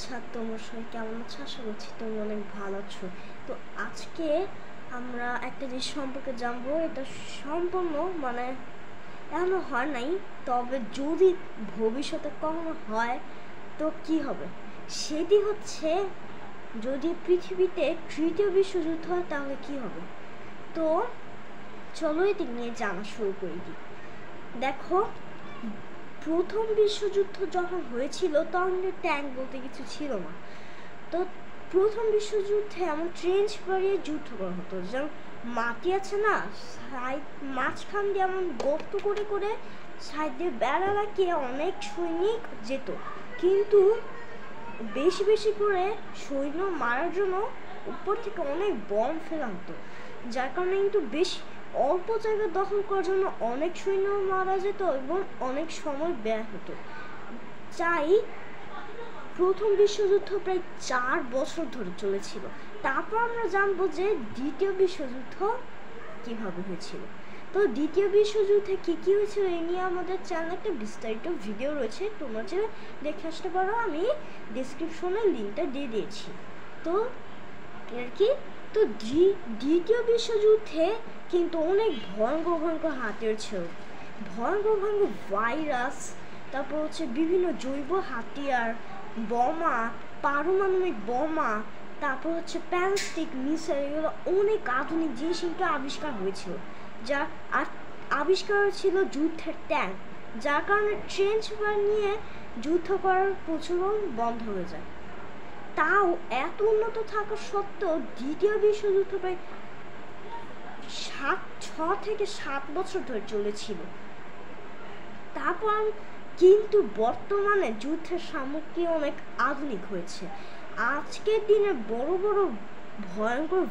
আচ্ছা, তোমরা সবাই কেমন আছো? আশা করছি তুমি অনেক ভালো আছো। তো আজকে আমরা একটা জিনিস সম্পর্কে জানবো। এটা সম্পূর্ণ এখনো হয় নাই, তবে যদি ভবিষ্যতে কখনো হয় তো কি হবে সেটি হচ্ছে, যদি পৃথিবীতে তৃতীয় বিশ্বযুদ্ধ হয় তাহলে কি হবে। তো চলো এটি নিয়ে জানা শুরু করে দিই। দেখো, প্রথম বিশ্বযুদ্ধ যখন হয়েছিল তখন ট্যাঙ্ক বলতে কিছু ছিল না। তো প্রথম বিশ্বযুদ্ধে এমন ট্রেঞ্চ বাড়িয়ে যুদ্ধ করা হতো, যেমন মাটি আছে না, সাইড মাঝখান দিয়ে এমন গর্ত করে করে সাইড দিয়ে বেড়া লাগিয়ে অনেক সৈনিক যেত, কিন্তু বেশি বেশি করে সৈন্য মারার জন্য উপর থেকে অনেক বম ফেলা হতো, যার কারণে কিন্তু বেশি অল্প জায়গা দখল করার জন্য অনেক সৈন্য মারা যেত এবং অনেক সময় ব্যয় হতো। তাই প্রথম বিশ্বযুদ্ধ প্রায় 4 বছর ধরে চলেছিল। তারপর আমরা জানবো যে দ্বিতীয় বিশ্বযুদ্ধ কিভাবে হয়েছিল। তো দ্বিতীয় বিশ্বযুদ্ধে কি কি হয়েছিল এই নিয়ে আমাদের চ্যানেলে একটা বিস্তারিত ভিডিও রয়েছে, তোমরা যে দেখে আসতে পারো, আমি ডেসক্রিপশনে লিঙ্কটা দিয়ে দিয়েছি। তো আর কি, তো দ্বিতীয় বিশ্বযুদ্ধে কিন্তু অনেক ভয়ঙ্কর ভয়ঙ্কর হাতিয়ার ছিল, ভয়ঙ্কর ভয়ঙ্কর ভাইরাস, তারপর হচ্ছে বিভিন্ন জৈব হাতিয়ার, বোমা, পারমাণবিক বোমা, তারপর হচ্ছে প্যানস্টিক মিসাইল, এগুলো অনেক আধুনিক জিনিস কিন্তু আবিষ্কার হয়েছিল। যা আর আবিষ্কার ছিল যুদ্ধের ট্যাঙ্ক, যার কারণে ট্রেঞ্চ বানিয়ে যুদ্ধ করার প্রচলন বন্ধ হয়ে যায়। তাও এত উন্নত থাকা সত্ত্বেও দ্বিতীয় বিশ্বযুদ্ধ প্রায় 6 থেকে 7 বছর ধরে চলেছিল। তারপর কিন্তু বর্তমানে যুদ্ধের সামগ্রী অনেক আধুনিক হয়েছে। আজকের দিনে বড় বড় ভয়ঙ্কর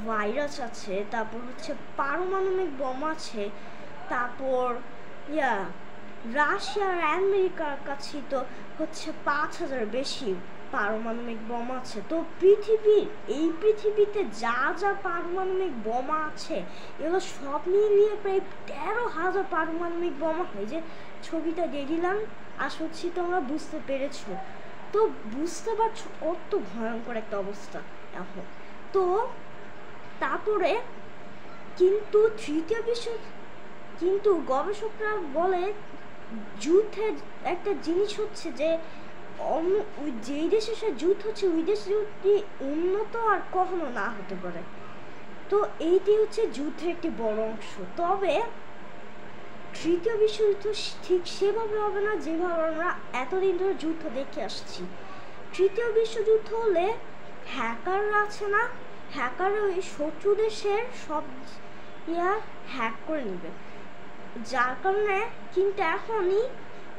ভাইরাস আছে, তারপর হচ্ছে পারমাণবিক বোম আছে, তারপর রাশিয়া আর আমেরিকার কাছে তো হচ্ছে 5,000 বেশি পারমাণবিক বোমা আছে। তো পৃথিবীতে যা যা পারমাণবিক বোমা আছে এগুলো সব মিলিয়ে প্রায় 13,000 পারমাণবিক বোমা হয়। যে ছবিটা দিয়ে দিলাম, আশা করছি তোমরা বুঝতে পেরেছো। তো বুঝতে পারছো কত ভয়ঙ্কর একটা অবস্থা এখন। তো তারপরে কিন্তু গবেষকরা বলে যুদ্ধের একটা জিনিস হচ্ছে যে যেই দেশের সাথে যুদ্ধ হচ্ছে ওই দেশ যদি উন্নত আর কখনো না হতে পারে। তো এইটি হচ্ছে যুদ্ধের একটি বড় অংশ। তবে তৃতীয় বিশ্বযুদ্ধ ঠিক সেভাবে হবে না যেভাবে আমরা এতদিন ধরে যুদ্ধ দেখে আসছি। তৃতীয় বিশ্বযুদ্ধ হলে হ্যাকাররা আছে না, হ্যাকাররা ওই শত্রু দেশের সব হ্যাক করে নেবে, যার কারণে কিন্তু এখনই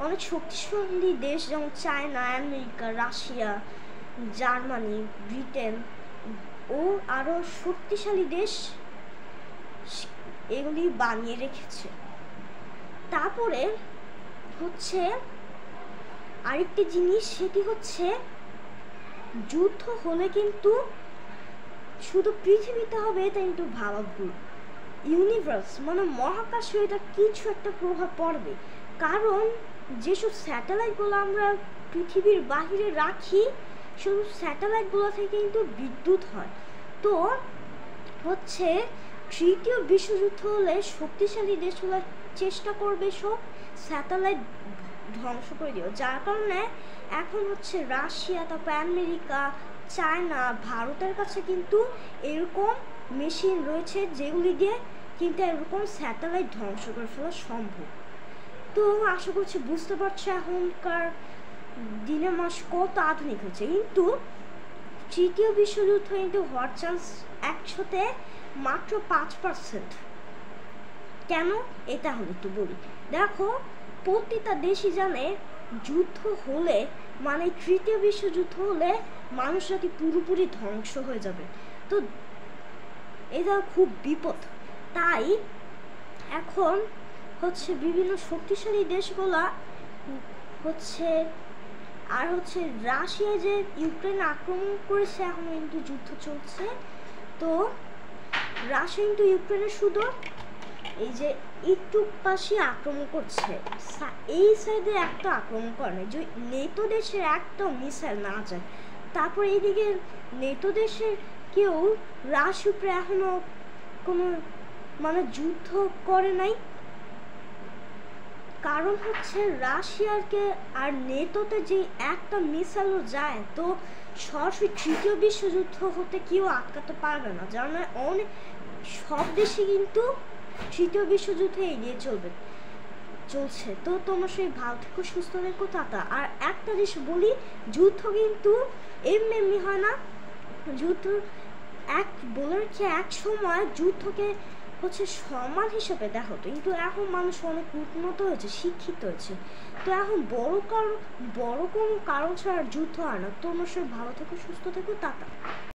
অনেক শক্তিশালী দেশ যেমন China, America, Russia, Germany, Britain ও আরও শক্তিশালী দেশ এগুলি বানিয়ে রেখেছে। তারপরে হচ্ছে আরেকটি জিনিস, সেটি হচ্ছে যুদ্ধ হলে কিন্তু শুধু পৃথিবীতে হবে এটা কিন্তু ভাবা ভুল। ইউনিভার্স মহাকাশে এটা কিছু একটা প্রভাব পড়বে, কারণ যেসব স্যাটেলাইটগুলো আমরা পৃথিবীর বাহিরে রাখি সেই স্যাটেলাইটগুলো থেকে কিন্তু বিদ্যুৎ হয়। তো হচ্ছে তৃতীয় বিশ্বযুদ্ধ হলে শক্তিশালী দেশগুলো চেষ্টা করবে সব স্যাটেলাইট ধ্বংস করে দিও, যার কারণে এখন হচ্ছে রাশিয়া, তারপর আমেরিকা, চায়না, ভারতের কাছে কিন্তু এরকম মেশিন রয়েছে যেগুলি দিয়ে কিন্তু এরকম স্যাটেলাইট ধ্বংস করে ফেলা সম্ভব। তো আশা করছি বুঝতে পারছো এখনকার দিনে মাস কত আধুনিক হচ্ছে। কিন্তু তৃতীয় বিশ্বযুদ্ধ কিন্তু হওয়ার চান্স 100-তে মাত্র 5%। কেন এটা আমি একটু বলি। দেখো, প্রতিটা দেশই জানে যুদ্ধ হলে তৃতীয় বিশ্বযুদ্ধ হলে মানুষ নাকি পুরোপুরি ধ্বংস হয়ে যাবে। তো এটা খুব বিপদ। তাই এখন হচ্ছে বিভিন্ন শক্তিশালী দেশগুলা হচ্ছে রাশিয়া যে ইউক্রেন আক্রমণ করেছে, এখন কিন্তু যুদ্ধ চলছে। তো রাশিয়া কিন্তু ইউক্রেনের শুধু এই যে একটু পাশে আক্রমণ করছে, এই সাইডে একটা আক্রমণ করে না, যে নেটো দেশের একটা মিসাইল না যায়। তারপর এইদিকে নেটো দেশের কেউ রাশিয়ার উপরে এখনো কোনো মানে যুদ্ধ করে নাই, কারণ হচ্ছে রাশিয়ারকে আর নেটোতে যে একটা মিসাইলও যায় তো সরাসরি তৃতীয় বিশ্বযুদ্ধ হতে কেউ আটকাতে পারবে না, যার মানে অনেক সব দেশে কিন্তু তৃতীয় বিশ্বযুদ্ধে এগিয়ে চলছে। তো তোমরা সেই ভালো থেকো, সুস্থ থেকো, টাটা। আর একটা জিনিস বলি, যুদ্ধ কিন্তু এমনি হয় না। যুদ্ধ বলে রেখে এক সময় যুদ্ধকে হচ্ছে সম্মান হিসেবে দেখো, কিন্তু এখন মানুষ অনেক উন্নত হয়েছে, শিক্ষিত হয়েছে, তো এখন বড় কোনো কারণ ছাড়া যুদ্ধ হয় না। তোমরা সবাই ভালো থেকো, সুস্থ থেকো, টাটা।